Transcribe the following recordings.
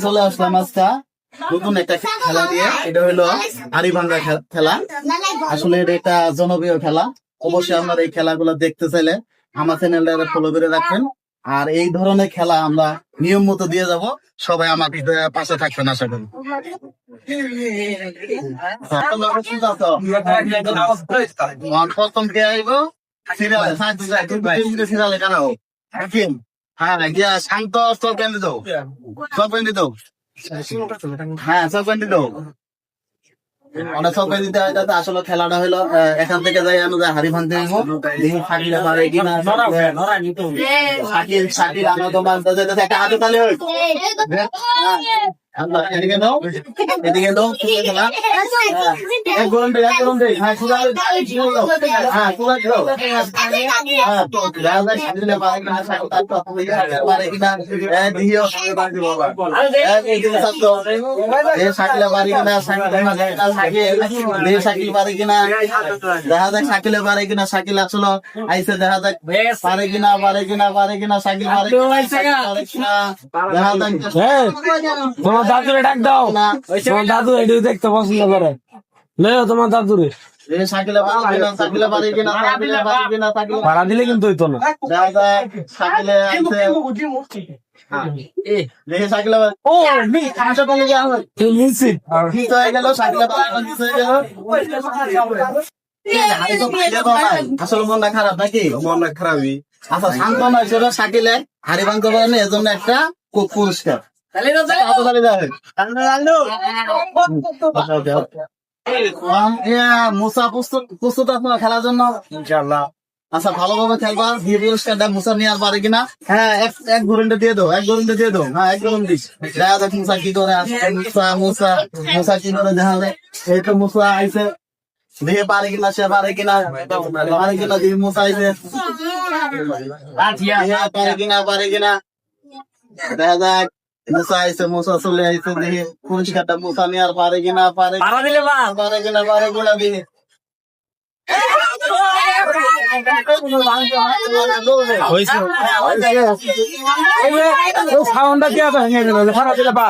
চলে আসলাম আজকে নতুন একটা খেলা দিয়ে। এটা হলো হাড়ি ভাঙ্গা খেলা। আসলে এটা একটা জনপ্রিয় খেলা। অবশ্যই আপনারা এই খেলাগুলো দেখতে চাইলে আমার চ্যানেলটা ফলো করে রাখবেন। আর এই ধরনের খেলা আমরা নিয়ম মতো দিয়ে যাব। সবাই আমার পাশে থাকবেন আশা করি। প্রথম কে আইব সিরিয়ালে কেন হ্যাঁ গিয়া শান্ত সব কেন দিত সব কেন দিত হ্যাঁ সব কেন দিত অনেক সব কেন দিতে হয়। আসলে খেলাটা হলো এখান থেকে যাই আমরা হাড়ি ভাঙতে শাকিল পারে কিনা শাকিল আমরা তোমার একটা হাতে তালে হয় এদিকে নাও এদিকে নাও খেলা এক গরম দে হ্যাঁ সুদা হ্যাঁ সুদা খেলো হ্যাঁ তো রাজা শাকিলে পারে কিনা দিও এইদিকে ছাত্র শাকিলে পারে কিনা শাকিল পারে কিনা দেখা যাক শাকিলে পারে কিনা শাকিল আসলে আইসে দেখা যাক পারে কিনা শাকিল পারে কিনা দেখা যাক তোমার দাদুরে ডাক দাও। তোমার দাদু এটি দেখতে পছন্দ করে। লেও তোমার দাদুরে ভাড়া দিলে কিন্তু হইতো না। আসলে মনটা খারাপ নাকি? মনটা খারাপই। আচ্ছা শান্ত নয় সেটা শাকিলে হাড়ি ভাঙতে পারেনি এজন্য একটা পুরস্কার। মুসা প্রস্তুত আপনার খেলার জন্য? ইনশাআল্লাহ। আচ্ছা ভালোভাবে খেলবা। দিয়ে পুরস্কারটা মুসা নিয়ে আর পারে কিনা? হ্যাঁ এক ঘুরেন্টে দিয়ে দাও হ্যাঁ এক ঘুরেন দিস। দেখা যাক মুসা কি করে মুসা কি করে দেখা যায়। এই তো মুসা আইসে দিয়ে পারে কিনা সে পারে কিনা দিয়ে মুসা আইসে পারে কিনা দেখা যাক। মুসা আইসে মুসা চলে আইসে দেখি পুরস্কারটা মুসা নিয়ে আর পারে কিনা পারে কিনা দিয়ে সাউন্ডটা কি আছে ভেঙে গেল ভাড়া দিলে বা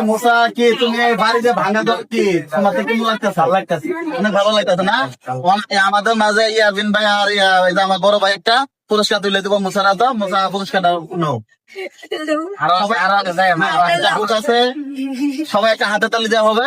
মুসা কি তুমি বাড়িতে ভাঙা কি তোমার কেমন লাগতেছে? অনেক ভালো লাগতেছে না? আমাদের মাঝে ইয়াবিন ভাই আর আমার বড় ভাই একটা পুরস্কার তুলে দেবো। মুসারা তো মুসা পুরস্কারটা নাও। আছে সবাই একটা হাতে তালি দেওয়া হবে।